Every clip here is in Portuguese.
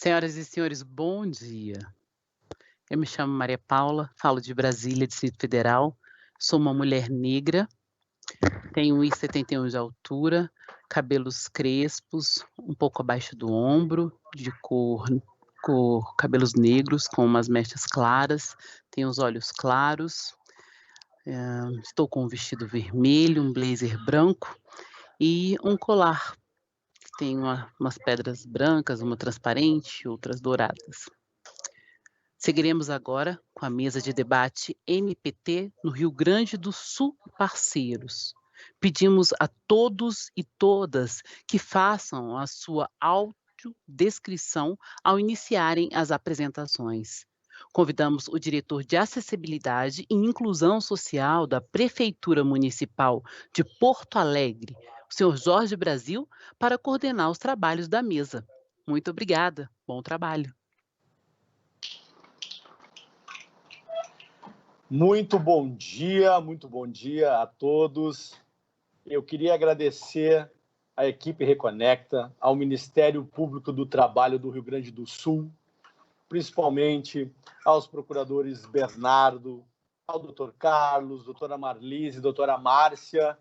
Senhoras e senhores, bom dia. Eu me chamo Maria Paula, falo de Brasília, Distrito Federal. Sou uma mulher negra, tenho 1,71 de altura, cabelos crespos, um pouco abaixo do ombro, de cabelos negros com umas mechas claras, tenho os olhos claros, estou com um vestido vermelho, um blazer branco e um colar que tem umas pedras brancas, uma transparente, outras douradas. Seguiremos agora com a mesa de debate MPT no Rio Grande do Sul, parceiros. Pedimos a todos e todas que façam a sua audiodescrição ao iniciarem as apresentações. Convidamos o diretor de Acessibilidade e Inclusão Social da Prefeitura Municipal de Porto Alegre, o senhor Jorge Brasil, para coordenar os trabalhos da mesa. Muito obrigada. Bom trabalho. Muito bom dia a todos. Eu queria agradecer à equipe Reconecta, ao Ministério Público do Trabalho do Rio Grande do Sul, principalmente aos procuradores Bernardo, ao doutor Carlos, doutora Marlise, doutora Márcia.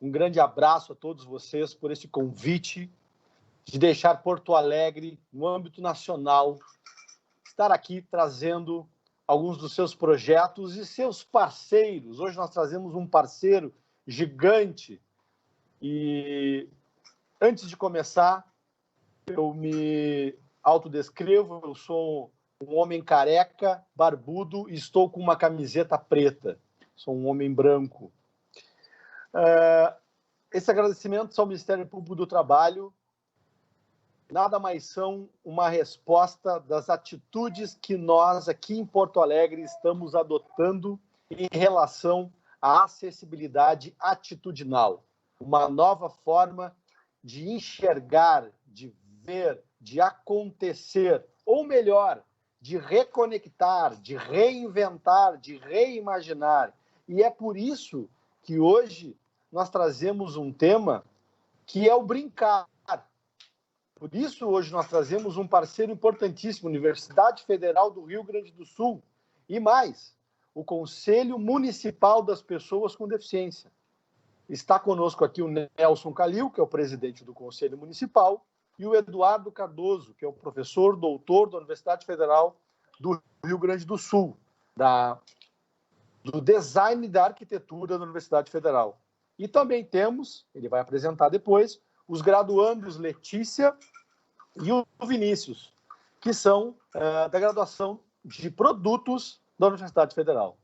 Um grande abraço a todos vocês por esse convite de deixar Porto Alegre, no âmbito nacional, estar aqui trazendo alguns dos seus projetos e seus parceiros. Hoje nós trazemos um parceiro gigante. E antes de começar, eu me autodescrevo, eu sou um homem careca, barbudo e estou com uma camiseta preta. Sou um homem branco. Esse agradecimento ao Ministério Público do Trabalho nada mais são uma resposta das atitudes que nós aqui em Porto Alegre estamos adotando em relação à acessibilidade atitudinal. Uma nova forma de enxergar, de ver, de acontecer, ou melhor, de reconectar, de reinventar, de reimaginar. E é por isso que hoje nós trazemos um tema que é o brincar. Por isso, hoje, nós trazemos um parceiro importantíssimo, Universidade Federal do Rio Grande do Sul, e mais, o Conselho Municipal das Pessoas com Deficiência. Está conosco aqui o Nelson Calil, que é o presidente do Conselho Municipal, e o Eduardo Cardoso, que é o professor doutor da Universidade Federal do Rio Grande do Sul, do design da arquitetura da Universidade Federal. E também temos, ele vai apresentar depois, os graduandos Letícia e o Vinícius, que são da graduação de produtos da Universidade Federal.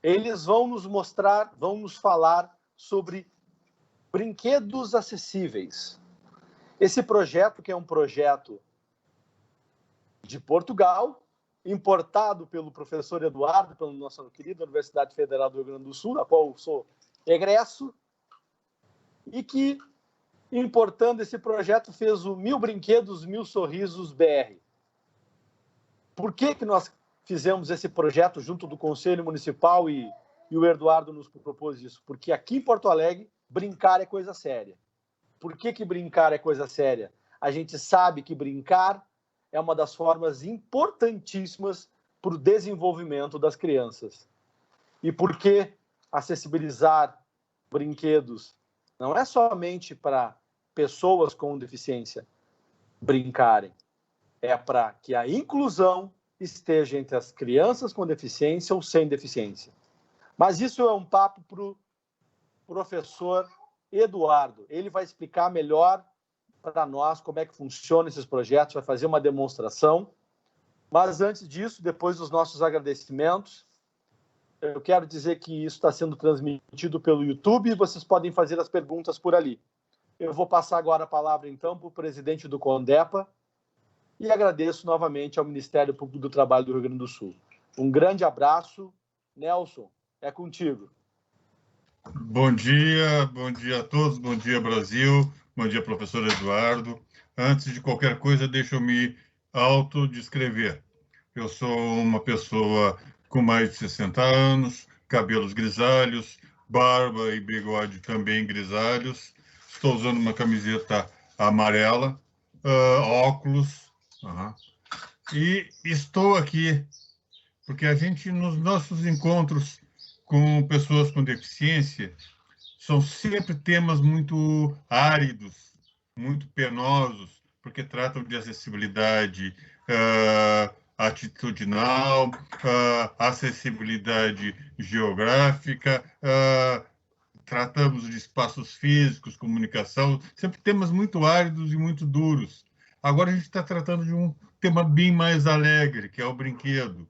Eles vão nos mostrar, vão nos falar sobre brinquedos acessíveis. Esse projeto, que é um projeto de Portugal, importado pelo professor Eduardo, pela nossa querida Universidade Federal do Rio Grande do Sul, da qual eu sou egresso, e que, importando esse projeto, fez o 1000 Brinquedos, 1000 Sorrisos BR. Por que nós fizemos esse projeto junto do Conselho Municipal e o Eduardo nos propôs isso? Porque aqui em Porto Alegre, brincar é coisa séria. Por que brincar é coisa séria? A gente sabe que brincar é uma das formas importantíssimas para o desenvolvimento das crianças. E por que acessibilizar brinquedos? Não é somente para pessoas com deficiência brincarem. É para que a inclusão esteja entre as crianças com deficiência ou sem deficiência. Mas isso é um papo para o professor Eduardo. Ele vai explicar melhor para nós como é que funcionam esses projetos, vai fazer uma demonstração. Mas antes disso, depois dos nossos agradecimentos, eu quero dizer que isso está sendo transmitido pelo YouTube e vocês podem fazer as perguntas por ali. Eu vou passar agora a palavra, então, para o presidente do CONDEPA e agradeço novamente ao Ministério Público do Trabalho do Rio Grande do Sul. Um grande abraço. Nelson, é contigo. Bom dia a todos, bom dia, Brasil, bom dia, professor Eduardo. Antes de qualquer coisa, deixa eu me autodescrever. Eu sou uma pessoa com mais de 60 anos, cabelos grisalhos, barba e bigode também grisalhos. Estou usando uma camiseta amarela, óculos, E estou aqui porque a gente, nos nossos encontros com pessoas com deficiência, são sempre temas muito áridos, muito penosos, porque tratam de acessibilidade atitudinal, acessibilidade geográfica, tratamos de espaços físicos, comunicação, sempre temas muito áridos e muito duros. Agora a gente está tratando de um tema bem mais alegre, que é o brinquedo.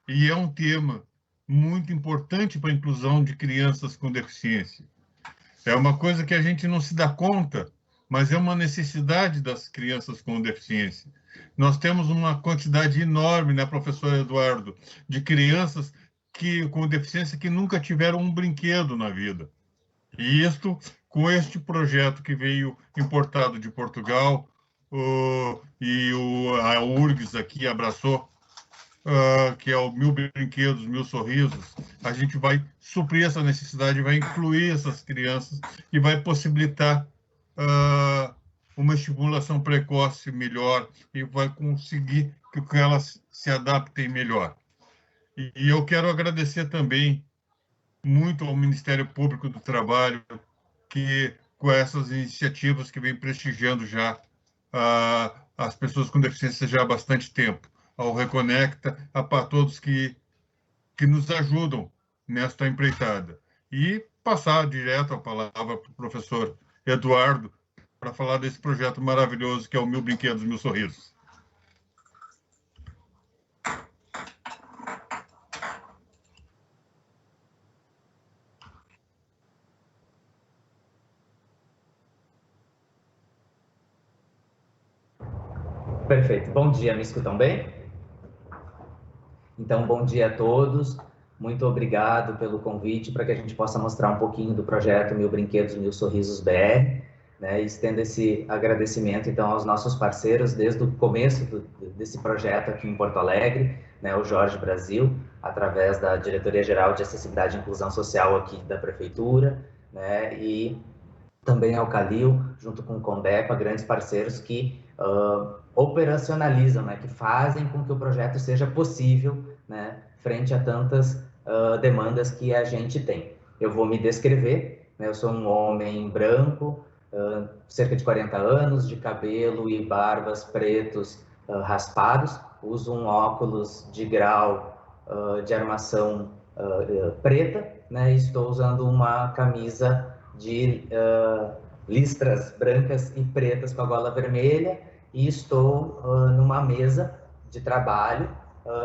E é um tema muito importante para a inclusão de crianças com deficiência. É uma coisa que a gente não se dá conta, mas é uma necessidade das crianças com deficiência. Nós temos uma quantidade enorme, né, professor Eduardo, de crianças com deficiência que nunca tiveram um brinquedo na vida. E isto, com este projeto que veio importado de Portugal, a URGS aqui abraçou, que é o Mil Brinquedos, Mil Sorrisos, a gente vai suprir essa necessidade, vai incluir essas crianças e vai possibilitar uma estimulação precoce melhor e vai conseguir que elas se adaptem melhor. E eu quero agradecer também muito ao Ministério Público do Trabalho, que com essas iniciativas que vem prestigiando já as pessoas com deficiência já há bastante tempo, ao Reconecta, para todos que nos ajudam nesta empreitada. E passar direto a palavra para o professor Eduardo para falar desse projeto maravilhoso que é o Mil Brinquedos, Mil Sorrisos. Perfeito. Bom dia, me escutam bem? Então, bom dia a todos. Muito obrigado pelo convite para que a gente possa mostrar um pouquinho do projeto Mil Brinquedos, Mil Sorrisos BR, né? E estendo esse agradecimento, então, aos nossos parceiros desde o começo desse projeto aqui em Porto Alegre, né? O Jorge Brasil, através da Diretoria-Geral de Acessibilidade e Inclusão Social aqui da Prefeitura, né? E também ao Calil, junto com o Condepa, grandes parceiros que operacionalizam, né, que fazem com que o projeto seja possível, né, frente a tantas demandas que a gente tem. Eu vou me descrever, né, eu sou um homem branco, cerca de 40 anos, de cabelo e barbas pretos raspados, uso um óculos de grau de armação preta, né, e estou usando uma camisa de listras brancas e pretas com a gola vermelha e estou numa mesa de trabalho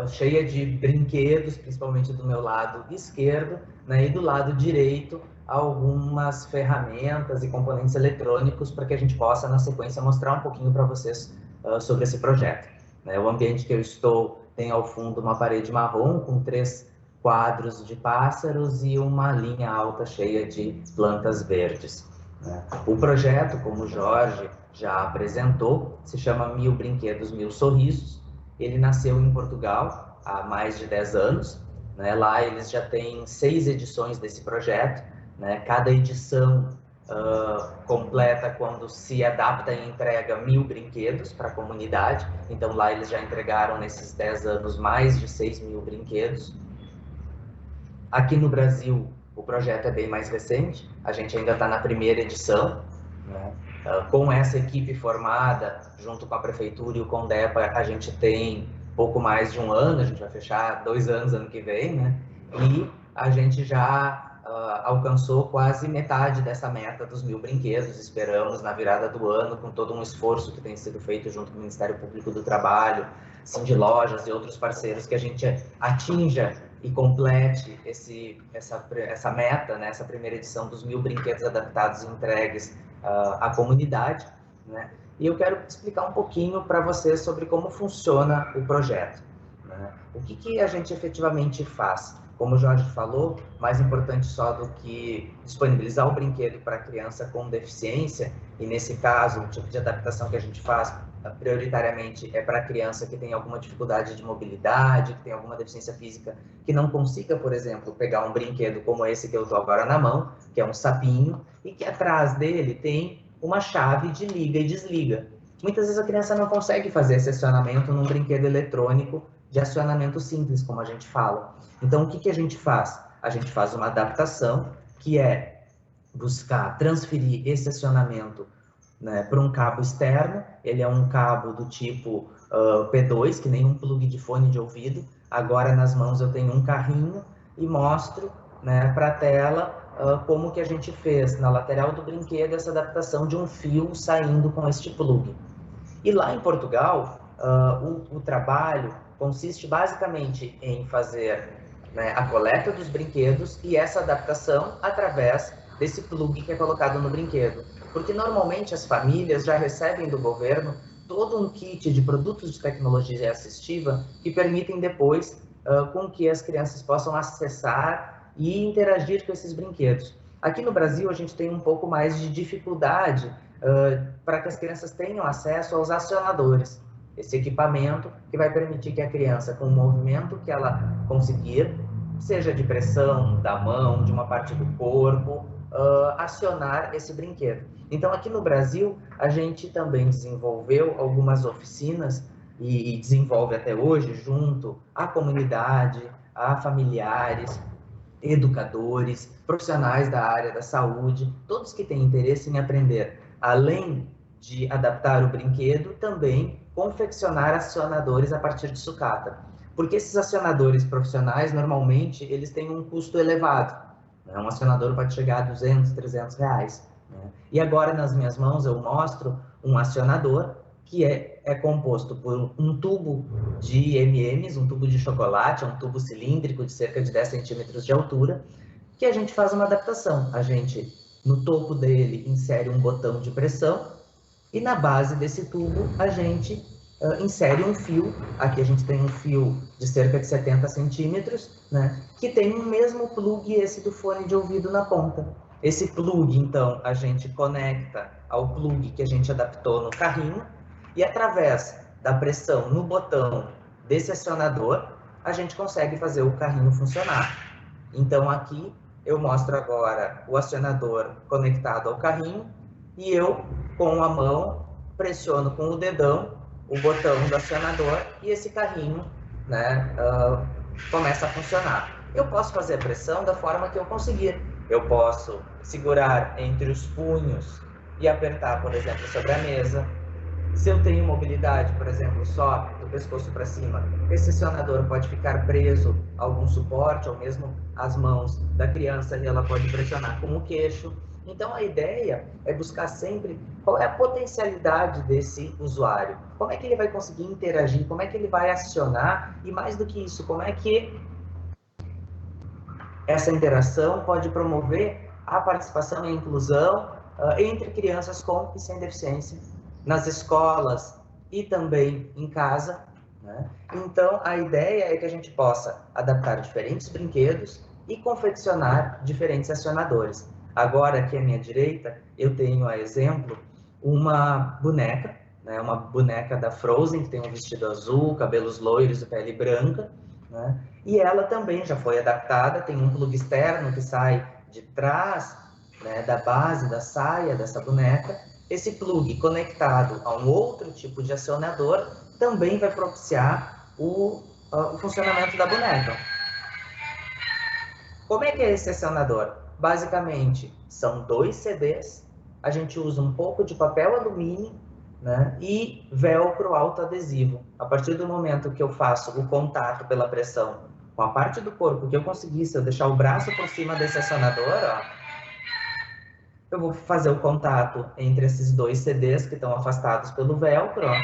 cheia de brinquedos, principalmente do meu lado esquerdo, né, e do lado direito algumas ferramentas e componentes eletrônicos para que a gente possa, na sequência, mostrar um pouquinho para vocês sobre esse projeto. Né, o ambiente que eu estou tem ao fundo uma parede marrom com 3 quadros de pássaros e uma linha alta cheia de plantas verdes. Né? O projeto, como o Jorge já apresentou, se chama Mil Brinquedos, Mil Sorrisos. Ele nasceu em Portugal há mais de 10 anos. Né? Lá eles já têm 6 edições desse projeto. Né? Cada edição completa quando se adapta e entrega 1000 brinquedos para a comunidade. Então lá eles já entregaram nesses 10 anos mais de 6.000 brinquedos. Aqui no Brasil, o projeto é bem mais recente, a gente ainda está na primeira edição, né? Com essa equipe formada, junto com a Prefeitura e o Condepa, a gente tem pouco mais de um ano, a gente vai fechar 2 anos ano que vem, né? E a gente já alcançou quase metade dessa meta dos 1000 brinquedos, esperamos na virada do ano, com todo um esforço que tem sido feito junto com o Ministério Público do Trabalho, Cindy Lojas e outros parceiros, que a gente atinja e complete essa meta, né, essa primeira edição dos 1000 brinquedos adaptados e entregues à comunidade. Né? E eu quero explicar um pouquinho para vocês sobre como funciona o projeto. Né? O que a gente efetivamente faz? Como o Jorge falou, mais importante só do que disponibilizar o brinquedo para a criança com deficiência, e nesse caso, o tipo de adaptação que a gente faz prioritariamente é para a criança que tem alguma dificuldade de mobilidade, que tem alguma deficiência física, que não consiga, por exemplo, pegar um brinquedo como esse que eu estou agora na mão, que é um sapinho, e que atrás dele tem uma chave de liga e desliga, muitas vezes a criança não consegue fazer esse acionamento num brinquedo eletrônico de acionamento simples, como a gente fala. Então, o que a gente faz? A gente faz uma adaptação, que é buscar transferir esse acionamento, né, para um cabo externo. Ele é um cabo do tipo P2, que nem um plug de fone de ouvido. Agora, nas mãos, eu tenho um carrinho e mostro, né, para a tela como que a gente fez na lateral do brinquedo essa adaptação de um fio saindo com este plug. E lá em Portugal, o trabalho consiste basicamente em fazer, né, a coleta dos brinquedos e essa adaptação através desse plug que é colocado no brinquedo. Porque normalmente as famílias já recebem do governo todo um kit de produtos de tecnologia assistiva que permitem depois com que as crianças possam acessar e interagir com esses brinquedos. Aqui no Brasil, a gente tem um pouco mais de dificuldade para que as crianças tenham acesso aos acionadores. Esse equipamento que vai permitir que a criança, com o movimento que ela conseguir, seja de pressão da mão, de uma parte do corpo, acionar esse brinquedo. Então, aqui no Brasil, a gente também desenvolveu algumas oficinas e desenvolve até hoje, junto à comunidade, a familiares, educadores, profissionais da área da saúde, todos que têm interesse em aprender, além de adaptar o brinquedo, também confeccionar acionadores a partir de sucata. Porque esses acionadores profissionais, normalmente, eles têm um custo elevado. Né? Um acionador pode chegar a 200, 300 reais. Né? E agora, nas minhas mãos, eu mostro um acionador que é composto por um tubo de M&M's, um tubo de chocolate, um tubo cilíndrico de cerca de 10 centímetros de altura, que a gente faz uma adaptação. A gente, no topo dele, insere um botão de pressão e na base desse tubo a gente insere um fio. Aqui a gente tem um fio de cerca de 70 centímetros, né, que tem o mesmo plug esse do fone de ouvido na ponta. Esse plug, então, a gente conecta ao plug que a gente adaptou no carrinho e através da pressão no botão desse acionador, a gente consegue fazer o carrinho funcionar. Então, aqui eu mostro agora o acionador conectado ao carrinho e eu, com a mão, pressiono com o dedão o botão do acionador e esse carrinho, né, começa a funcionar. Eu posso fazer a pressão da forma que eu conseguir. Eu posso segurar entre os punhos e apertar, por exemplo, sobre a mesa. Se eu tenho mobilidade, por exemplo, só do pescoço para cima, esse acionador pode ficar preso a algum suporte, ou mesmo as mãos da criança, e ela pode pressionar com o queixo. Então, a ideia é buscar sempre qual é a potencialidade desse usuário, como é que ele vai conseguir interagir, como é que ele vai acionar, e mais do que isso, como é que essa interação pode promover a participação e a inclusão entre crianças com e sem deficiência, nas escolas e também em casa, né? Então, a ideia é que a gente possa adaptar diferentes brinquedos e confeccionar diferentes acionadores. Agora, aqui à minha direita, eu tenho, a exemplo, uma boneca, né? Uma boneca da Frozen, que tem um vestido azul, cabelos loiros e pele branca, né? E ela também já foi adaptada, tem um plug externo que sai de trás, né, da base da saia dessa boneca. Esse plug conectado a um outro tipo de acionador também vai propiciar o funcionamento da boneca. Como é que é esse acionador? Basicamente, são 2 CDs, a gente usa um pouco de papel alumínio, né, e velcro autoadesivo. A partir do momento que eu faço o contato pela pressão com a parte do corpo que eu conseguir, se eu deixar o braço por cima desse acionador, ó, eu vou fazer o contato entre esses 2 CDs que estão afastados pelo velcro, ó,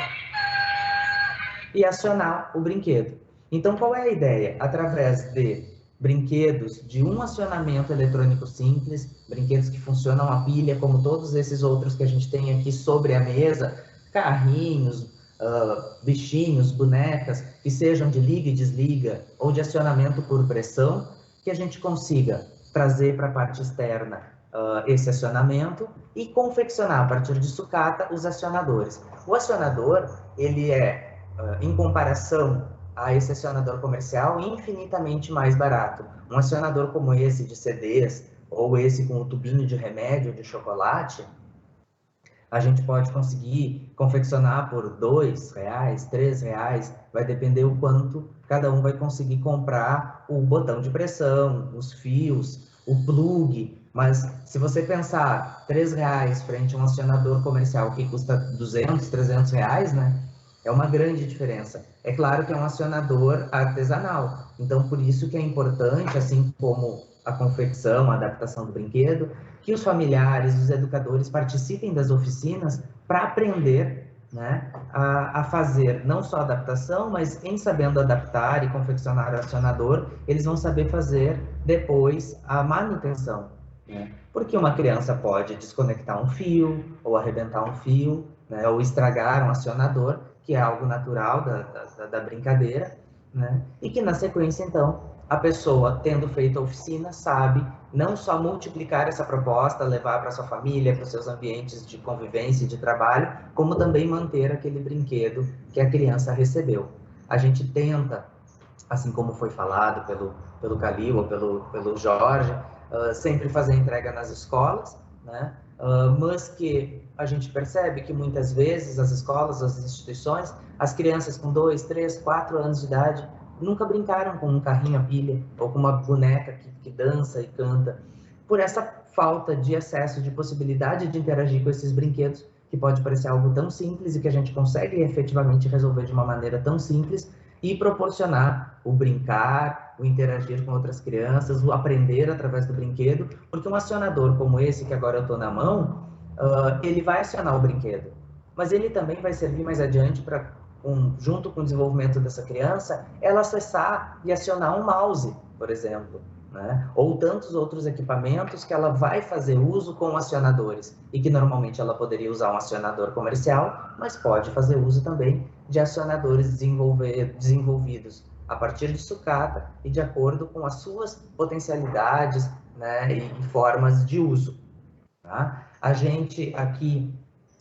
e acionar o brinquedo. Então, qual é a ideia? Através de brinquedos de um acionamento eletrônico simples, brinquedos que funcionam a pilha, como todos esses outros que a gente tem aqui sobre a mesa, carrinhos, bichinhos, bonecas, que sejam de liga e desliga ou de acionamento por pressão, que a gente consiga trazer para a parte externa esse acionamento e confeccionar a partir de sucata os acionadores. O acionador, ele é, em comparação a esse acionador comercial, infinitamente mais barato. Um acionador como esse de CDs, ou esse com o tubinho de remédio de chocolate, A gente pode conseguir confeccionar por R$2, R$3, vai depender o quanto cada um vai conseguir comprar o botão de pressão, os fios, o plug. Mas se você pensar R$3 frente a um acionador comercial que custa R$200, R$300, né? É uma grande diferença. É claro que é um acionador artesanal, então por isso que é importante, assim como a confecção, a adaptação do brinquedo, que os familiares, os educadores participem das oficinas para aprender, né, a fazer não só a adaptação, mas em sabendo adaptar e confeccionar o acionador, eles vão saber fazer depois a manutenção, né? Porque uma criança pode desconectar um fio, ou arrebentar um fio, né, ou estragar um acionador, que é algo natural da brincadeira, né? E que na sequência, então, a pessoa, tendo feito a oficina, sabe não só multiplicar essa proposta, levar para sua família, para os seus ambientes de convivência e de trabalho, como também manter aquele brinquedo que a criança recebeu. A gente tenta, assim como foi falado pelo Calil ou pelo Jorge, sempre fazer entrega nas escolas, né? Mas que a gente percebe que muitas vezes as escolas, as instituições, as crianças com 2, 3, 4 anos de idade nunca brincaram com um carrinho a pilha ou com uma boneca que dança e canta, por essa falta de acesso, de possibilidade de interagir com esses brinquedos, que pode parecer algo tão simples e que a gente consegue efetivamente resolver de uma maneira tão simples e proporcionar o brincar, o interagir com outras crianças, o aprender através do brinquedo, porque um acionador como esse que agora eu estou na mão, ele vai acionar o brinquedo, mas ele também vai servir mais adiante para, junto com o desenvolvimento dessa criança, ela acessar e acionar um mouse, por exemplo, né? Ou tantos outros equipamentos que ela vai fazer uso com acionadores, e que normalmente ela poderia usar um acionador comercial, mas pode fazer uso também de acionadores desenvolvidos a partir de sucata e de acordo com as suas potencialidades, né, e formas de uso. Tá? A gente aqui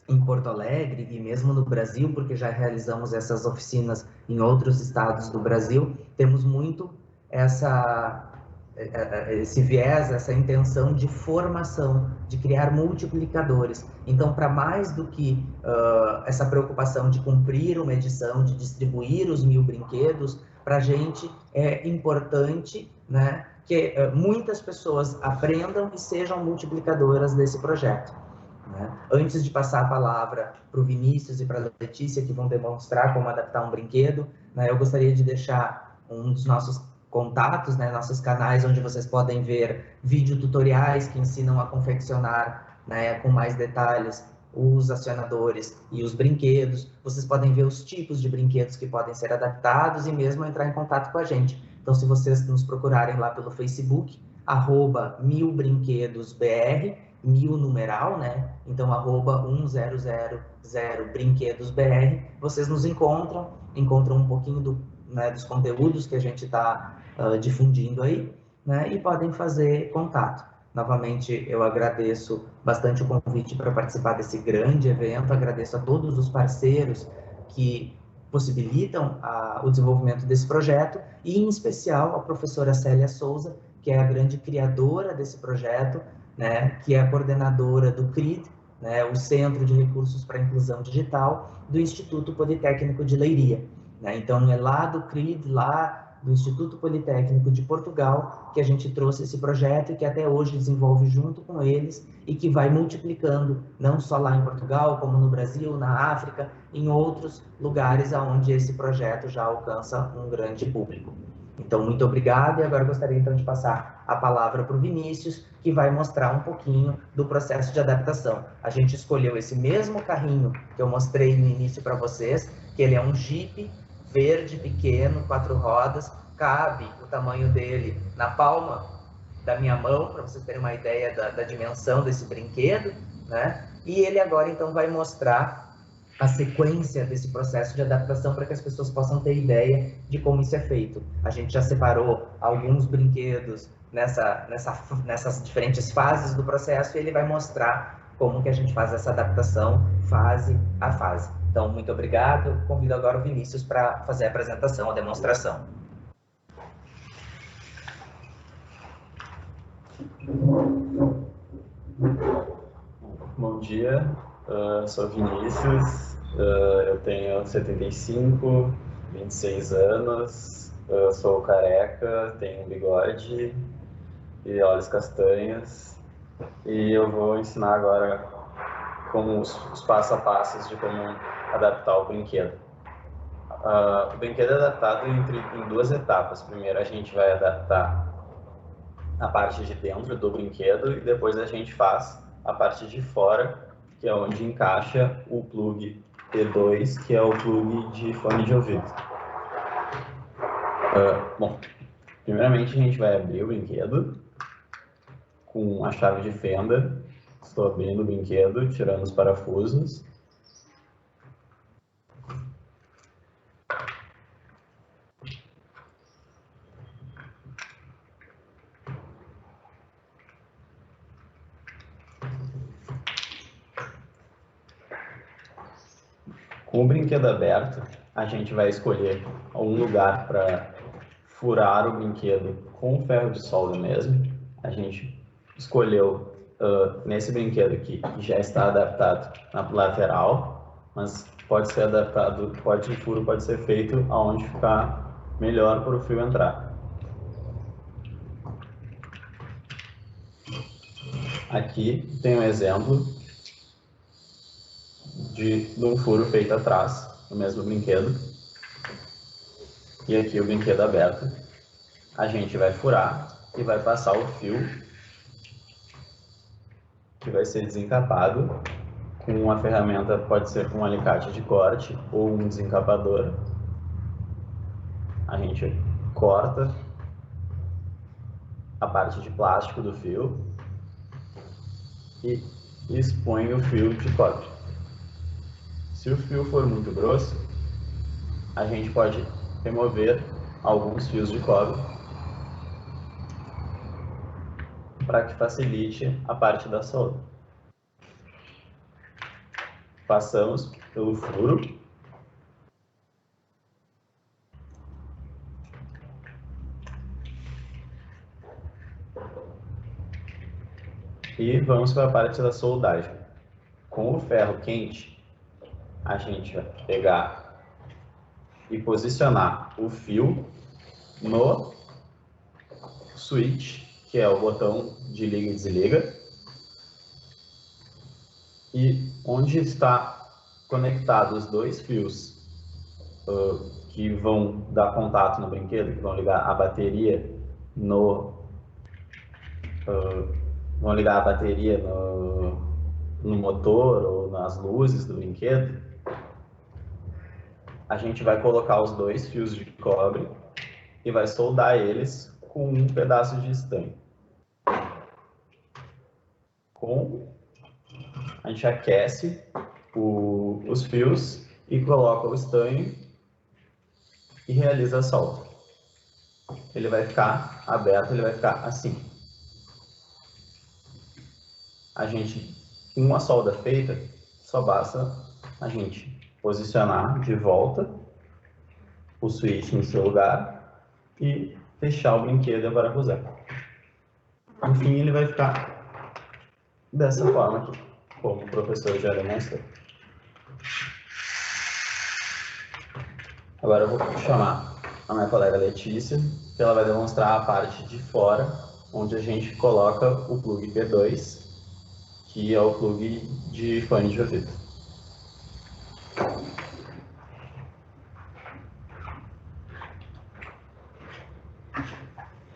em Porto Alegre e mesmo no Brasil, porque já realizamos essas oficinas em outros estados do Brasil, temos muito esse viés, essa intenção de formação, de criar multiplicadores. Então, para mais do que essa preocupação de cumprir uma edição, de distribuir os 1000 brinquedos, para a gente é importante, né, que muitas pessoas aprendam e sejam multiplicadoras desse projeto. Né? Antes de passar a palavra para o Vinícius e para a Letícia, que vão demonstrar como adaptar um brinquedo, né, eu gostaria de deixar um dos nossos contatos, né, nossos canais, onde vocês podem ver videotutoriais que ensinam a confeccionar, né, com mais detalhes os acionadores e os brinquedos. Vocês podem ver os tipos de brinquedos que podem ser adaptados e mesmo entrar em contato com a gente. Então, se vocês nos procurarem lá pelo Facebook, @1000brinquedosbr, 1000 numeral, né? Então, @1000brinquedosbr, vocês nos encontram um pouquinho né, dos conteúdos que a gente está difundindo aí, né? E podem fazer contato. Novamente, eu agradeço bastante o convite para participar desse grande evento, agradeço a todos os parceiros que possibilitam o desenvolvimento desse projeto, e em especial a professora Célia Souza, que é a grande criadora desse projeto, né, que é a coordenadora do CRID, né, o Centro de Recursos para a Inclusão Digital, do Instituto Politécnico de Leiria. Né? Então, é lá do CRID, lá do Instituto Politécnico de Portugal, que a gente trouxe esse projeto e que até hoje desenvolve junto com eles e que vai multiplicando, não só lá em Portugal, como no Brasil, na África, em outros lugares onde esse projeto já alcança um grande público. Então, muito obrigado, e agora gostaria então de passar a palavra para o Vinícius, que vai mostrar um pouquinho do processo de adaptação. A gente escolheu esse mesmo carrinho que eu mostrei no início para vocês, que ele é um Jeep verde pequeno, 4 rodas, cabe o tamanho dele na palma da minha mão, para vocês terem uma ideia da dimensão desse brinquedo, né? E ele agora então vai mostrar a sequência desse processo de adaptação para que as pessoas possam ter ideia de como isso é feito. A gente já separou alguns brinquedos nessas diferentes fases do processo, e ele vai mostrar como que a gente faz essa adaptação fase a fase. Então, muito obrigado. Convido agora o Vinícius para fazer a apresentação, a demonstração. Bom dia. Sou Vinícius, eu tenho 75, 26 anos, sou careca, tenho bigode e olhos castanhos, e eu vou ensinar agora como os passo a passos de como adaptar o brinquedo. O brinquedo é adaptado em duas etapas. Primeiro a gente vai adaptar a parte de dentro do brinquedo e depois a gente faz a parte de fora, que é onde encaixa o plug P2, que é o plug de fone de ouvido. Bom, primeiramente a gente vai abrir o brinquedo com a chave de fenda. Estou abrindo o brinquedo, tirando os parafusos. Com o brinquedo aberto, a gente vai escolher um lugar para furar o brinquedo com ferro de solda mesmo. A gente escolheu nesse brinquedo aqui, que já está adaptado na lateral, mas pode ser adaptado, o furo pode ser feito aonde ficar melhor para o fio entrar. Aqui tem um exemplo de um furo feito atrás, no mesmo brinquedo. E aqui o brinquedo aberto. A gente vai furar e vai passar o fio que vai ser desencapado com uma ferramenta, pode ser um alicate de corte ou um desencapador. A gente corta a parte de plástico do fio e expõe o fio de cobre. Se o fio for muito grosso, a gente pode remover alguns fios de cobre para que facilite a parte da solda. Passamos pelo furo e vamos para a parte da soldagem. Com o ferro quente, a gente vai pegar e posicionar o fio no switch, que é o botão de liga e desliga, e onde está conectado os dois fios que vão dar contato no brinquedo, que vão ligar a bateria no motor ou nas luzes do brinquedo. A gente vai colocar os dois fios de cobre e vai soldar eles com um pedaço de estanho. A gente aquece os fios e coloca o estanho e realiza a solda. Ele vai ficar aberto, ele vai ficar assim. A gente, com uma solda feita, só basta a gente posicionar de volta o switch em seu lugar e fechar o brinquedo e parafusar. No fim, ele vai ficar dessa forma aqui, como o professor já demonstrou. Agora eu vou chamar a minha colega Letícia, que ela vai demonstrar a parte de fora, onde a gente coloca o plug P2, que é o plug de fone de ouvido.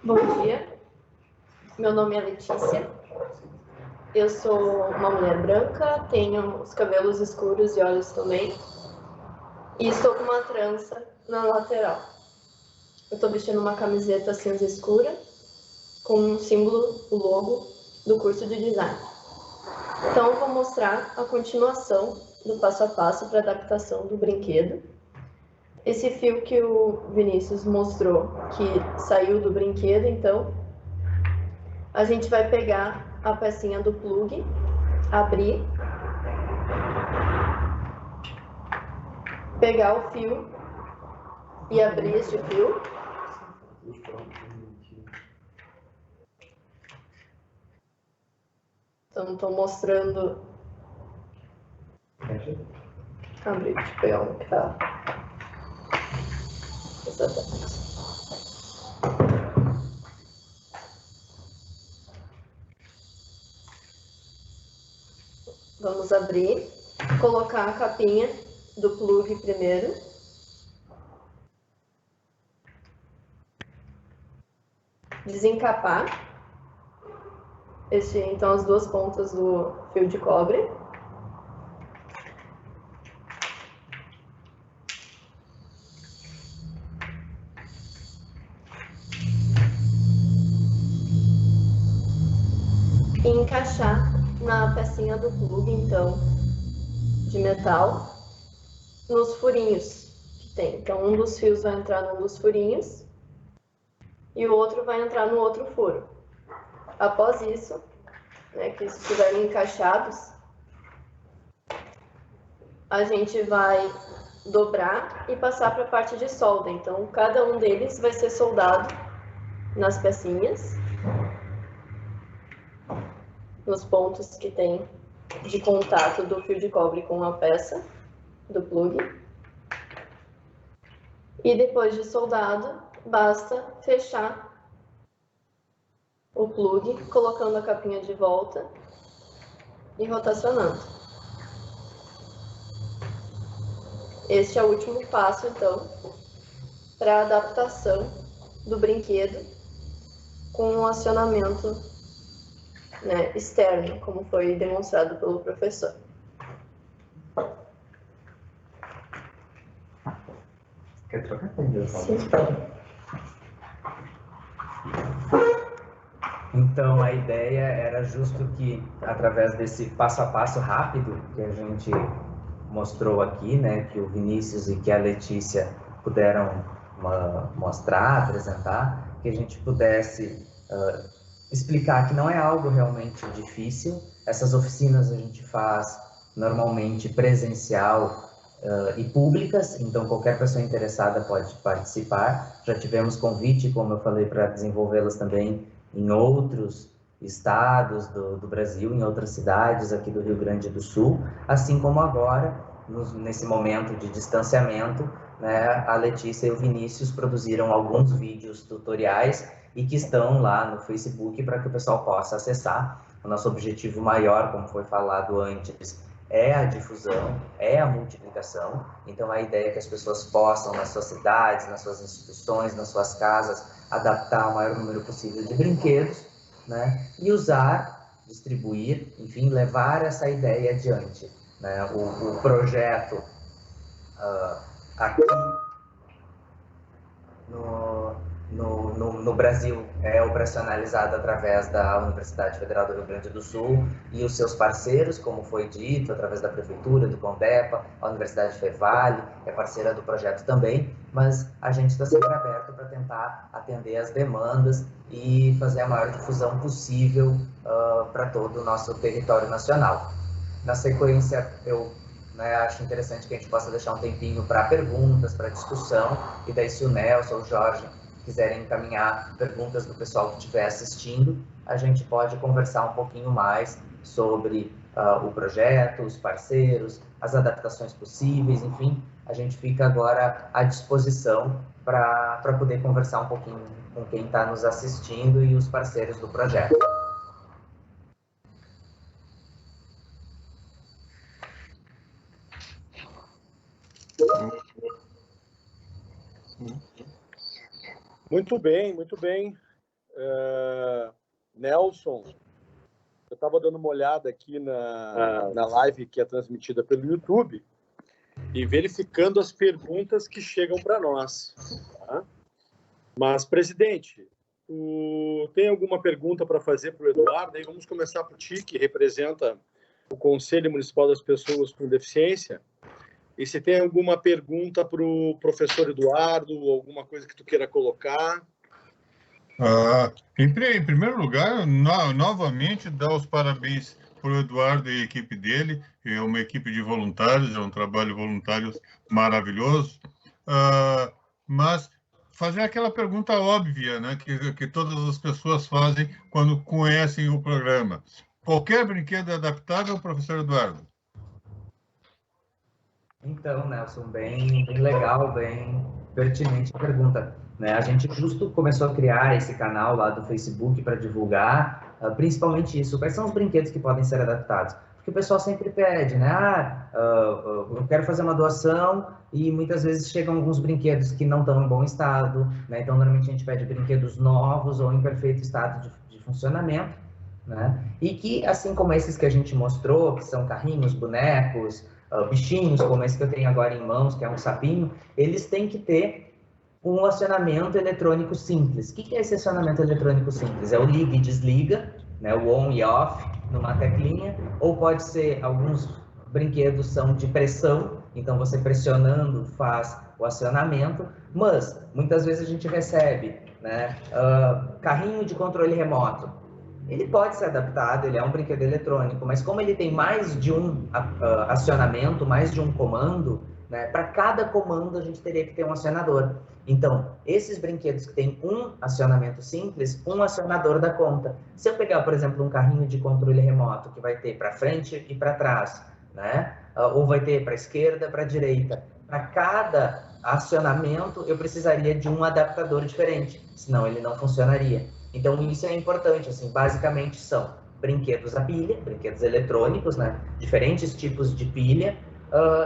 Bom dia, meu nome é Letícia, eu sou uma mulher branca, tenho os cabelos escuros e olhos também, e estou com uma trança na lateral. Eu estou vestindo uma camiseta cinza escura, com um símbolo, o logo do curso de design. Então eu vou mostrar a continuação do passo a passo para adaptação do brinquedo. Esse fio que o Vinícius mostrou, que saiu do brinquedo, então, a gente vai pegar a pecinha do plug, abrir, pegar o fio e abrir este fio. Então, estou mostrando Abrir, deixa eu pegar um que tá. Exatamente. Vamos abrir, colocar a capinha do plug primeiro. Desencapar. Então, as duas pontas do fio de cobre. E encaixar na pecinha do plug, então, de metal, nos furinhos que tem. Então, um dos fios vai entrar num dos furinhos e o outro vai entrar no outro furo. Após isso, né, que estiverem encaixados, a gente vai dobrar e passar para a parte de solda. Então, cada um deles vai ser soldado nas pecinhas, nos pontos que tem de contato do fio de cobre com a peça do plug. E depois de soldado, basta fechar o plug, colocando a capinha de volta e rotacionando. Este é o último passo, então, para a adaptação do brinquedo com o acionamento, né, externo, como foi demonstrado pelo professor. Quer trocar com Sim. Então, a ideia era justo que, através desse passo a passo rápido que a gente mostrou aqui, né, que o Vinícius e que a Letícia puderam mostrar, apresentar, que a gente pudesse explicar que não é algo realmente difícil. Essas oficinas a gente faz normalmente presencial e públicas, então qualquer pessoa interessada pode participar. Já tivemos convite, como eu falei, para desenvolvê-las também em outros estados do Brasil, em outras cidades aqui do Rio Grande do Sul, assim como agora, nesse momento de distanciamento, né, a Letícia e o Vinícius produziram alguns vídeos tutoriais e que estão lá no Facebook para que o pessoal possa acessar. O nosso objetivo maior, como foi falado antes, é a difusão, é a multiplicação. Então, a ideia é que as pessoas possam, nas suas cidades, nas suas instituições, nas suas casas, adaptar o maior número possível de brinquedos, né? E usar, distribuir, enfim, levar essa ideia adiante, né? O projeto aqui no Brasil é operacionalizado através da Universidade Federal do Rio Grande do Sul e os seus parceiros, como foi dito, através da Prefeitura, do Condepa, a Universidade Fevale é parceira do projeto também, mas a gente está sempre aberto para tentar atender as demandas e fazer a maior difusão possível para todo o nosso território nacional. Na sequência, eu acho interessante que a gente possa deixar um tempinho para perguntas, para discussão, e daí se o Nelson ou o Jorge quiserem encaminhar perguntas do pessoal que estiver assistindo, a gente pode conversar um pouquinho mais sobre o projeto, os parceiros, as adaptações possíveis, enfim, a gente fica agora à disposição para poder conversar um pouquinho com quem está nos assistindo e os parceiros do projeto. Muito bem, muito bem. Nelson, eu estava dando uma olhada aqui na live que é transmitida pelo YouTube e verificando as perguntas que chegam para nós. Tá? Mas, presidente, tem alguma pergunta para fazer para o Eduardo? Aí vamos começar por ti, que representa o Conselho Municipal das Pessoas com Deficiência. E se tem alguma pergunta para o professor Eduardo, alguma coisa que tu queira colocar? Em primeiro lugar, novamente, dar os parabéns para o Eduardo e a equipe dele. É uma equipe de voluntários, é um trabalho voluntário maravilhoso. Mas fazer aquela pergunta óbvia, né, que todas as pessoas fazem quando conhecem o programa. Qualquer brinquedo é adaptável, professor Eduardo? Então, Nelson, bem legal, bem pertinente a pergunta. Né? A gente justo começou a criar esse canal lá do Facebook para divulgar, principalmente isso. Quais são os brinquedos que podem ser adaptados? Porque o pessoal sempre pede, né? Eu quero fazer uma doação e muitas vezes chegam alguns brinquedos que não estão em bom estado, né? Então, normalmente a gente pede brinquedos novos ou em perfeito estado de funcionamento, né? E que, assim como esses que a gente mostrou, que são carrinhos, bonecos, bichinhos, como esse que eu tenho agora em mãos, que é um sapinho, eles têm que ter um acionamento eletrônico simples. O que é esse acionamento eletrônico simples? É o liga e desliga, né, o on e off, numa teclinha, ou pode ser, alguns brinquedos são de pressão, então você pressionando faz o acionamento, mas muitas vezes a gente recebe, né, carrinho de controle remoto. Ele pode ser adaptado, ele é um brinquedo eletrônico, mas como ele tem mais de um acionamento, mais de um comando, né, para cada comando a gente teria que ter um acionador. Então, esses brinquedos que têm um acionamento simples, um acionador dá conta. Se eu pegar, por exemplo, um carrinho de controle remoto que vai ter para frente e para trás, né, ou vai ter para esquerda, para direita, para cada acionamento eu precisaria de um adaptador diferente, senão ele não funcionaria. Então, isso é importante, assim, basicamente são brinquedos a pilha, brinquedos eletrônicos, né? Diferentes tipos de pilha,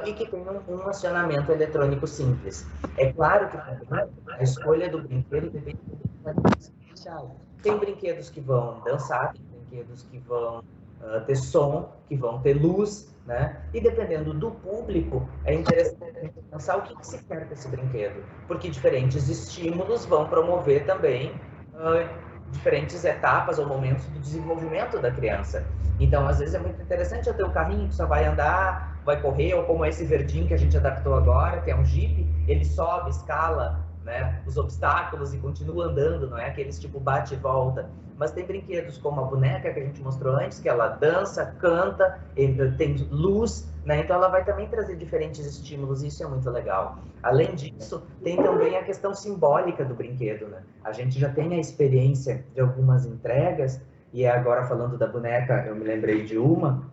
e que tem um acionamento eletrônico simples. É claro que a escolha do brinquedo depende do especial. Tem brinquedos que vão dançar, tem brinquedos que vão ter som, que vão ter luz, né? E dependendo do público, é interessante pensar o que se quer com esse brinquedo, porque diferentes estímulos vão promover também diferentes etapas ou momentos do desenvolvimento da criança. Então, às vezes é muito interessante eu ter um carrinho que só vai andar, vai correr, ou como esse verdinho que a gente adaptou agora, que é um Jeep, ele sobe, escala, né, os obstáculos e continua andando, não é aqueles tipo bate e volta. Mas tem brinquedos como a boneca que a gente mostrou antes, que ela dança, canta, tem luz, né? Então ela vai também trazer diferentes estímulos, e isso é muito legal. Além disso, tem também a questão simbólica do brinquedo, né? A gente já tem a experiência de algumas entregas, e agora falando da boneca, eu me lembrei de uma,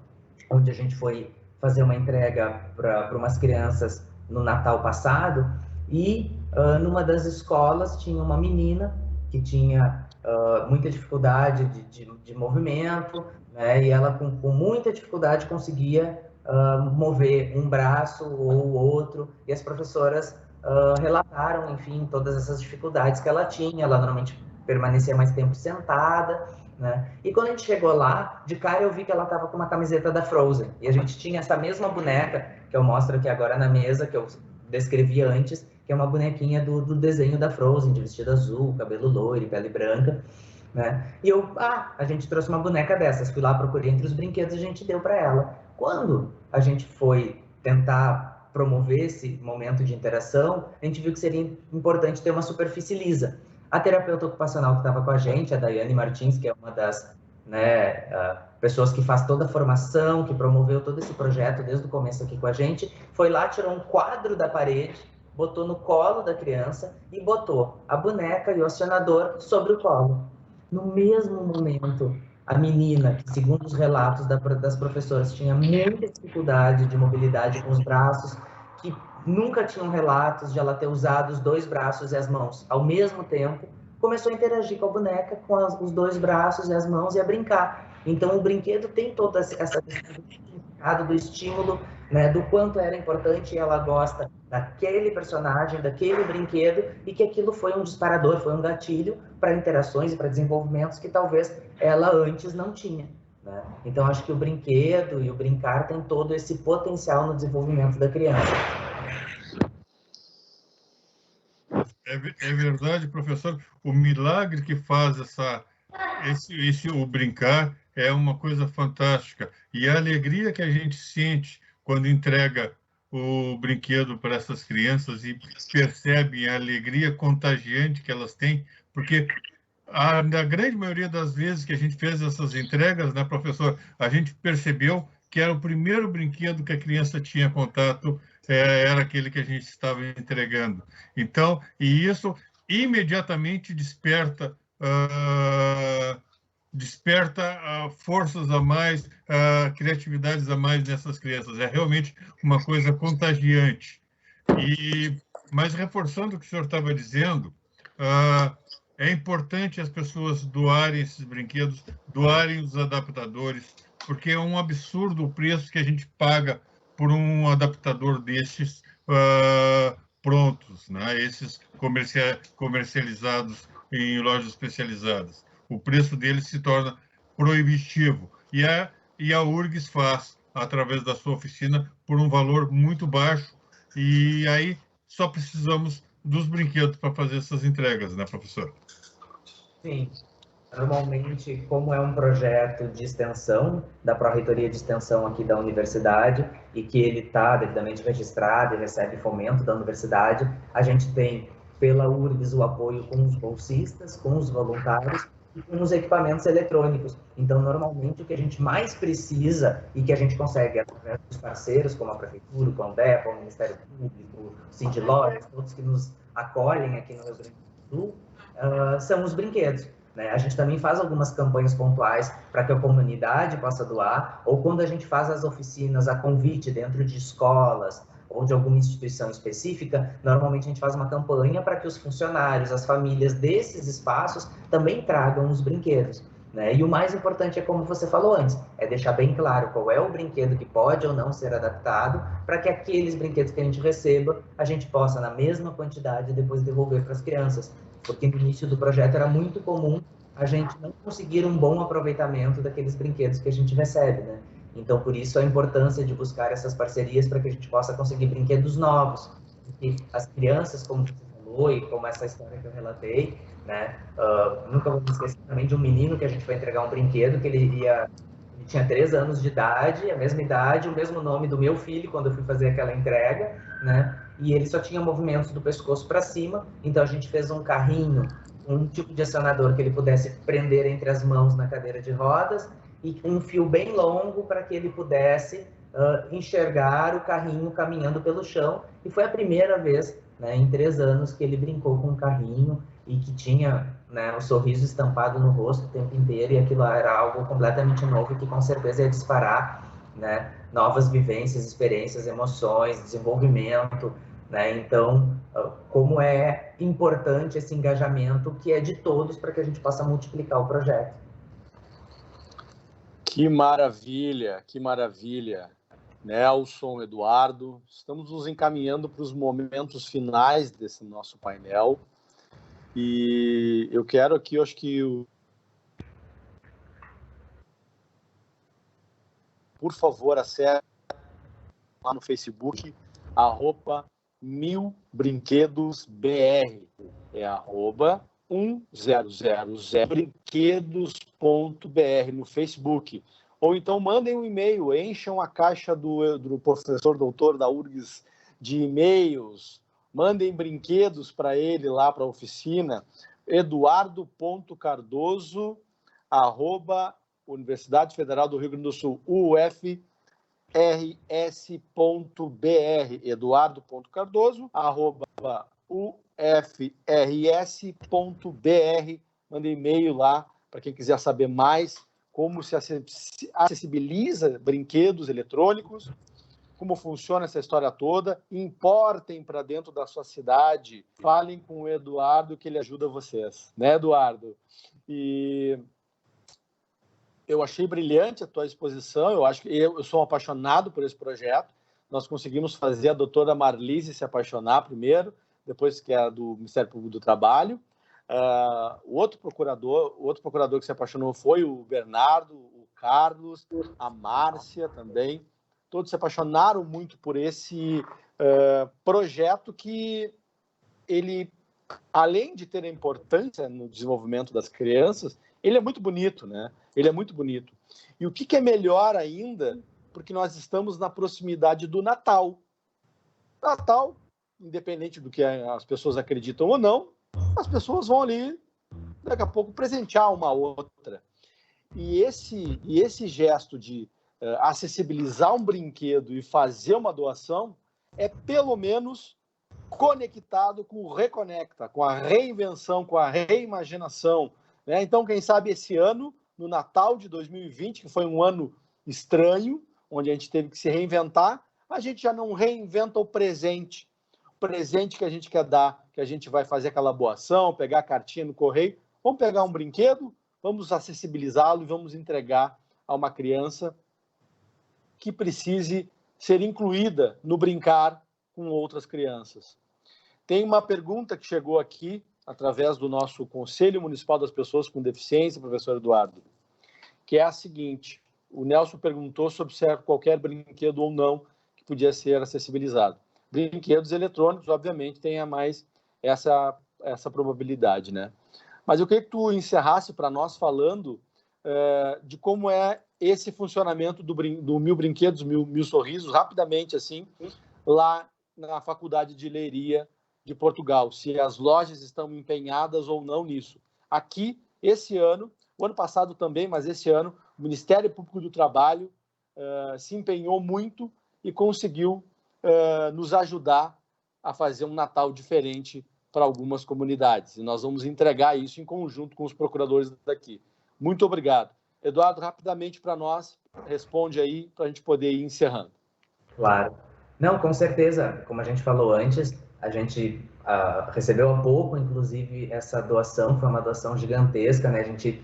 onde a gente foi fazer uma entrega para umas crianças no Natal passado, e numa das escolas tinha uma menina que tinha muita dificuldade de movimento, né? E ela com muita dificuldade conseguia mover um braço ou o outro, e as professoras relataram, enfim, todas essas dificuldades que ela tinha. Ela normalmente permanecia mais tempo sentada, né? E quando a gente chegou lá, de cara eu vi que ela estava com uma camiseta da Frozen, e a gente tinha essa mesma boneca, que eu mostro aqui agora na mesa, que eu descrevi antes, que é uma bonequinha do desenho da Frozen, de vestido azul, cabelo loiro, pele branca, né? E a gente trouxe uma boneca dessas, fui lá, procurei entre os brinquedos e a gente deu para ela. Quando a gente foi tentar promover esse momento de interação, a gente viu que seria importante ter uma superfície lisa. A terapeuta ocupacional que estava com a gente, a Daiane Martins, que é uma das, né, pessoas que faz toda a formação, que promoveu todo esse projeto desde o começo aqui com a gente, foi lá, tirou um quadro da parede, botou no colo da criança e botou a boneca e o acionador sobre o colo. No mesmo momento, a menina, que segundo os relatos das professoras, tinha muita dificuldade de mobilidade com os braços, que nunca tinham relatos de ela ter usado os dois braços e as mãos ao mesmo tempo, começou a interagir com a boneca com os dois braços e as mãos e a brincar. Então, o brinquedo tem toda essa significado do estímulo, né, do quanto era importante, e ela gosta daquele personagem, daquele brinquedo, e que aquilo foi um disparador, foi um gatilho para interações e para desenvolvimentos que talvez ela antes não tinha, né? Então, acho que o brinquedo e o brincar tem todo esse potencial no desenvolvimento da criança. É verdade, professor. O milagre que faz o brincar é uma coisa fantástica. E a alegria que a gente sente quando entrega o brinquedo para essas crianças e percebe a alegria contagiante que elas têm, porque na grande maioria das vezes que a gente fez essas entregas, né, professor, a gente percebeu que era o primeiro brinquedo que a criança tinha contato, era aquele que a gente estava entregando. Então, e isso imediatamente desperta desperta forças a mais, criatividades a mais nessas crianças. É realmente uma coisa contagiante. Mas reforçando o que o senhor estava dizendo, é importante as pessoas doarem esses brinquedos, doarem os adaptadores, porque é um absurdo o preço que a gente paga por um adaptador desses prontos, né? Esses comercializados em lojas especializadas. O preço deles se torna proibitivo. E a URGS faz, através da sua oficina, por um valor muito baixo. E aí só precisamos dos brinquedos para fazer essas entregas, né, professor? Sim. Normalmente, como é um projeto de extensão, da Pró-Reitoria de Extensão aqui da universidade, e que ele está devidamente registrado e recebe fomento da universidade, a gente tem, pela URGS, o apoio com os bolsistas, com os voluntários e com os equipamentos eletrônicos. Então, normalmente, o que a gente mais precisa e que a gente consegue através dos parceiros, como a Prefeitura, o CONDEPA, o Ministério Público, o Sindilores, todos que nos acolhem aqui no Rio Grande do Sul, são os brinquedos. A gente também faz algumas campanhas pontuais para que a comunidade possa doar, ou quando a gente faz as oficinas a convite dentro de escolas ou de alguma instituição específica, normalmente a gente faz uma campanha para que os funcionários, as famílias desses espaços também tragam os brinquedos. E o mais importante é, como você falou antes, é deixar bem claro qual é o brinquedo que pode ou não ser adaptado, para que aqueles brinquedos que a gente receba, a gente possa, na mesma quantidade, depois devolver para as crianças. Porque no início do projeto era muito comum a gente não conseguir um bom aproveitamento daqueles brinquedos que a gente recebe, né? Então, por isso, a importância de buscar essas parcerias para que a gente possa conseguir brinquedos novos. Porque as crianças, como você falou, e como essa história que eu relatei, né? Nunca vou me esquecer também de um menino que a gente foi entregar um brinquedo, que ele tinha 3 anos de idade, a mesma idade, o mesmo nome do meu filho, quando eu fui fazer aquela entrega, né? E ele só tinha movimentos do pescoço para cima, então a gente fez um carrinho, um tipo de acionador que ele pudesse prender entre as mãos na cadeira de rodas e um fio bem longo para que ele pudesse enxergar o carrinho caminhando pelo chão. E foi a primeira vez, né, em 3 anos que ele brincou com um carrinho e que tinha, né, o sorriso estampado no rosto o tempo inteiro, e aquilo era algo completamente novo que com certeza ia disparar, né, novas vivências, experiências, emoções, desenvolvimento. Então, como é importante esse engajamento que é de todos para que a gente possa multiplicar o projeto. Que maravilha, que maravilha. Nelson, Eduardo, estamos nos encaminhando para os momentos finais desse nosso painel. E eu quero aqui, eu acho que por favor, acesse lá no Facebook, @1000brinquedosbr, é @1000brinquedos.br no Facebook. Ou então mandem um e-mail, encham a caixa do professor doutor da URGS de e-mails, mandem brinquedos para ele lá para a oficina, eduardo.cardoso, Universidade Federal do Rio Grande do Sul, UFRS.br, eduardo.cardoso, @ufrs.br. Manda e-mail lá para quem quiser saber mais como se acessibiliza brinquedos eletrônicos, como funciona essa história toda. Importem para dentro da sua cidade, falem com o Eduardo que ele ajuda vocês, né, Eduardo? E eu achei brilhante a tua exposição, eu sou um apaixonado por esse projeto. Nós conseguimos fazer a doutora Marlise se apaixonar primeiro, depois que é do Ministério Público do Trabalho. O outro procurador que se apaixonou foi o Bernardo, o Carlos, a Márcia também. Todos se apaixonaram muito por esse projeto que ele, além de ter importância no desenvolvimento das crianças, ele é muito bonito, né? Ele é muito bonito. E o que é melhor ainda, porque nós estamos na proximidade do Natal. Natal, independente do que as pessoas acreditam ou não, as pessoas vão ali, daqui a pouco, presentear uma outra. E esse gesto de acessibilizar um brinquedo e fazer uma doação é, pelo menos, conectado com o Reconecta, com a reinvenção, com a reimaginação, né? Então, quem sabe esse ano no Natal de 2020, que foi um ano estranho, onde a gente teve que se reinventar, a gente já não reinventa o presente que a gente quer dar, que a gente vai fazer aquela boa ação, pegar a cartinha no correio, vamos pegar um brinquedo, vamos acessibilizá-lo e vamos entregar a uma criança que precise ser incluída no brincar com outras crianças. Tem uma pergunta que chegou aqui, através do nosso Conselho Municipal das Pessoas com Deficiência, professor Eduardo, que é a seguinte: o Nelson perguntou sobre se era qualquer brinquedo ou não que podia ser acessibilizado. Brinquedos eletrônicos, obviamente, tem a mais essa probabilidade, né? Mas eu queria que tu encerrasse para nós falando de como é esse funcionamento do Mil Brinquedos, Mil Sorrisos, rapidamente, assim, lá na Faculdade de Leiria de Portugal, se as lojas estão empenhadas ou não nisso. Aqui, esse ano, o ano passado também, mas esse ano, o Ministério Público do Trabalho se empenhou muito e conseguiu nos ajudar a fazer um Natal diferente para algumas comunidades. E nós vamos entregar isso em conjunto com os procuradores daqui. Muito obrigado. Eduardo, rapidamente para nós, responde aí para a gente poder ir encerrando. Claro. Não, com certeza. Como a gente falou antes, a gente recebeu há pouco, inclusive, essa doação, foi uma doação gigantesca, né? A gente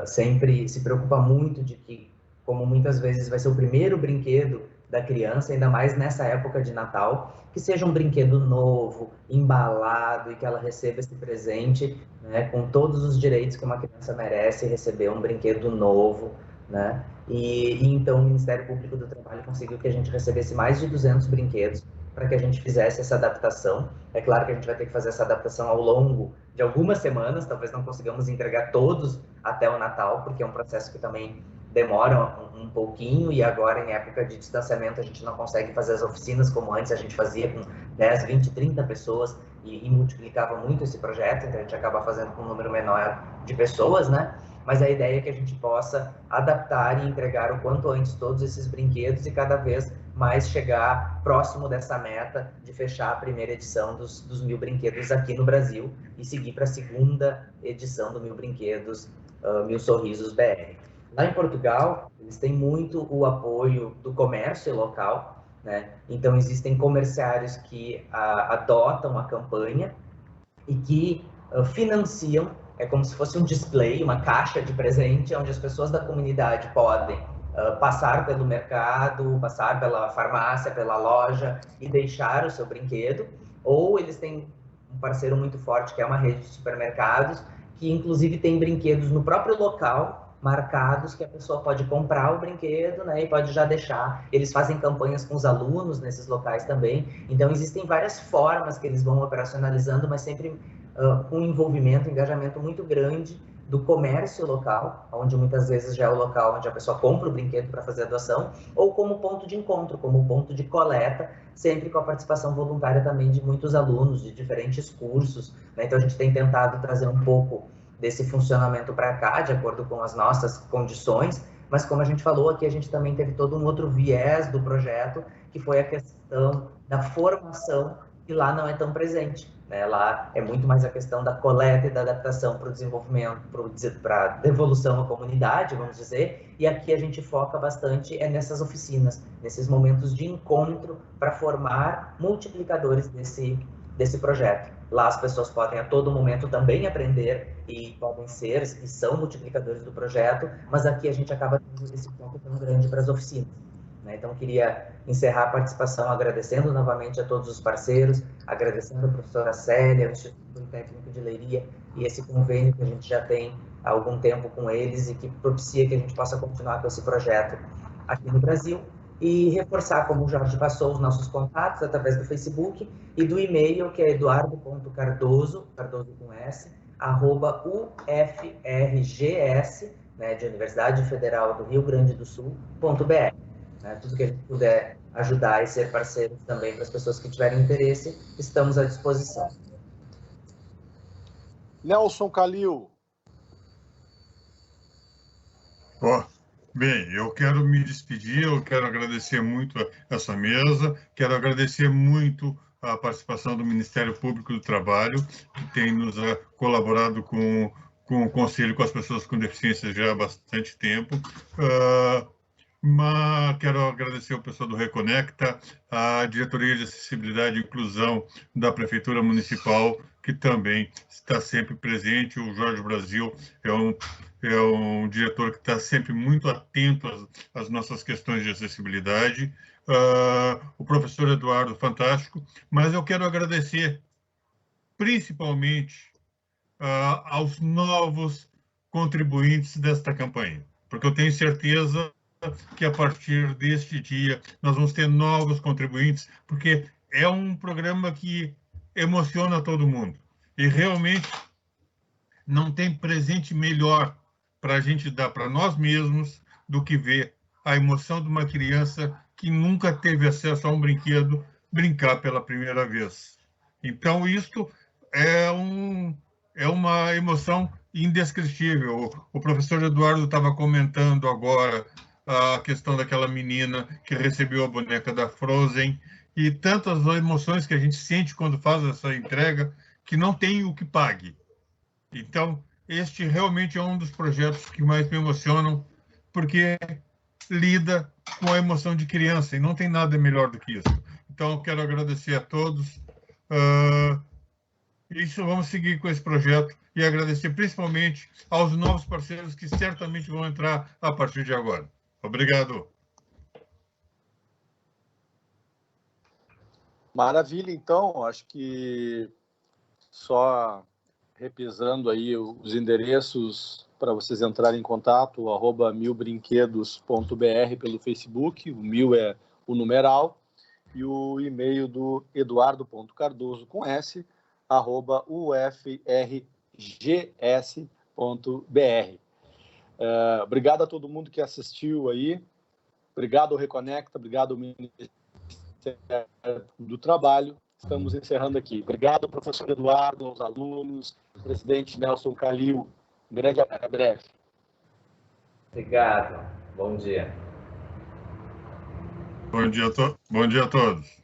sempre se preocupa muito de que, como muitas vezes vai ser o primeiro brinquedo da criança, ainda mais nessa época de Natal, que seja um brinquedo novo, embalado, e que ela receba esse presente, né, com todos os direitos que uma criança merece receber um brinquedo novo, né? E então o Ministério Público do Trabalho conseguiu que a gente recebesse mais de 200 brinquedos para que a gente fizesse essa adaptação. É claro que a gente vai ter que fazer essa adaptação ao longo de algumas semanas, talvez não consigamos entregar todos até o Natal, porque é um processo que também demora um pouquinho, e agora em época de distanciamento a gente não consegue fazer as oficinas como antes a gente fazia com 10, 20, 30 pessoas e multiplicava muito esse projeto, então a gente acaba fazendo com um número menor de pessoas, né? Mas a ideia é que a gente possa adaptar e entregar o quanto antes todos esses brinquedos e cada vez mais chegar próximo dessa meta de fechar a primeira edição dos Mil Brinquedos aqui no Brasil e seguir para a segunda edição do Mil Brinquedos, Mil Sorrisos BR. Lá em Portugal, eles têm muito o apoio do comércio local, né? Então, existem comerciários que adotam a campanha e que financiam, é como se fosse um display, uma caixa de presente, onde as pessoas da comunidade podem passar pelo mercado, passar pela farmácia, pela loja e deixar o seu brinquedo, ou eles têm um parceiro muito forte, que é uma rede de supermercados, que inclusive tem brinquedos no próprio local, marcados, que a pessoa pode comprar o brinquedo, né, e pode já deixar. Eles fazem campanhas com os alunos nesses locais também, então existem várias formas que eles vão operacionalizando, mas sempre com um envolvimento, engajamento muito grande do comércio local, onde muitas vezes já é o local onde a pessoa compra o brinquedo para fazer a doação, ou como ponto de encontro, como ponto de coleta, sempre com a participação voluntária também de muitos alunos, de diferentes cursos, né? Então a gente tem tentado trazer um pouco desse funcionamento para cá, de acordo com as nossas condições, mas como a gente falou aqui, a gente também teve todo um outro viés do projeto, que foi a questão da formação, que lá não é tão presente, né? Lá é muito mais a questão da coleta e da adaptação para o desenvolvimento, para a devolução à comunidade, vamos dizer, e aqui a gente foca bastante nessas oficinas, nesses momentos de encontro para formar multiplicadores desse projeto. Lá as pessoas podem a todo momento também aprender e podem ser e são multiplicadores do projeto, mas aqui a gente acaba tendo esse foco tão grande para as oficinas, né? Então, queria encerrar a participação agradecendo novamente a todos os parceiros, agradecendo a professora Célia, o Instituto Politécnico de Leiria e esse convênio que a gente já tem há algum tempo com eles e que propicia que a gente possa continuar com esse projeto aqui no Brasil. E reforçar, como o Jorge passou, os nossos contatos através do Facebook e do e-mail, que é eduardo.cardoso, Cardoso com S, @ufrgs, né, de Universidade Federal do Rio Grande do Sul.br. Né, tudo que a gente puder ajudar e ser parceiro também para as pessoas que tiverem interesse, estamos à disposição. Nelson Calil. Bem, eu quero me despedir, eu quero agradecer muito essa mesa, quero agradecer muito a participação do Ministério Público do Trabalho, que tem nos colaborado com com o conselho com as pessoas com deficiência já há bastante tempo. Mas quero agradecer ao pessoal do Reconecta, a Diretoria de Acessibilidade e Inclusão da Prefeitura Municipal, que também está sempre presente. O Jorge Brasil é um diretor que está sempre muito atento às nossas questões de acessibilidade. O professor Eduardo, fantástico. Mas eu quero agradecer principalmente aos novos contribuintes desta campanha, porque eu tenho certeza que a partir deste dia nós vamos ter novos contribuintes, porque é um programa que emociona todo mundo. E realmente não tem presente melhor para a gente dar para nós mesmos do que ver a emoção de uma criança que nunca teve acesso a um brinquedo brincar pela primeira vez. Então, isto é uma emoção indescritível. O professor Eduardo estava comentando agora a questão daquela menina que recebeu a boneca da Frozen e tantas emoções que a gente sente quando faz essa entrega que não tem o que pague. Então, este realmente é um dos projetos que mais me emocionam, porque lida com a emoção de criança e não tem nada melhor do que isso. Então, eu quero agradecer a todos. Isso, vamos seguir com esse projeto e agradecer principalmente aos novos parceiros que certamente vão entrar a partir de agora. Obrigado. Maravilha, então, acho que só repisando aí os endereços para vocês entrarem em contato, @milbrinquedos.br pelo Facebook, o 1000 é o numeral, e o e-mail do eduardo.cardoso com S, @ufrgs.br. Obrigado a todo mundo que assistiu aí, obrigado ao Reconecta, obrigado ao Ministério do Trabalho. Estamos encerrando aqui. Obrigado, professor Eduardo, aos alunos, presidente Nelson Calil. Um grande abraço, até breve. Obrigado. Bom dia. Bom dia a todos.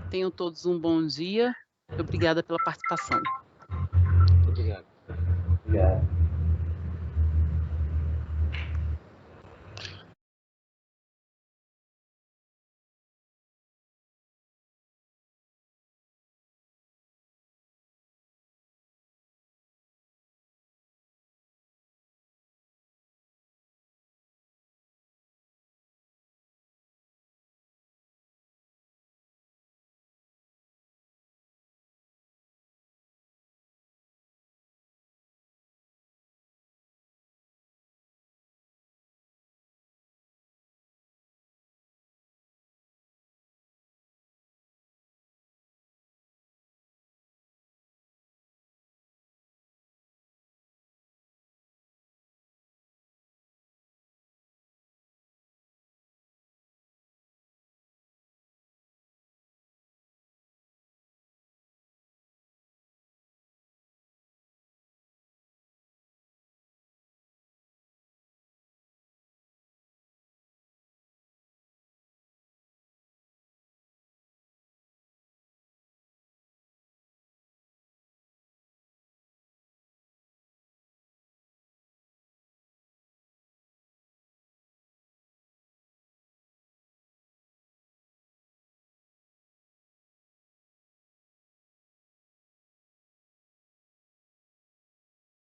Tenham todos um bom dia. Obrigada pela participação. Obrigado. Obrigado.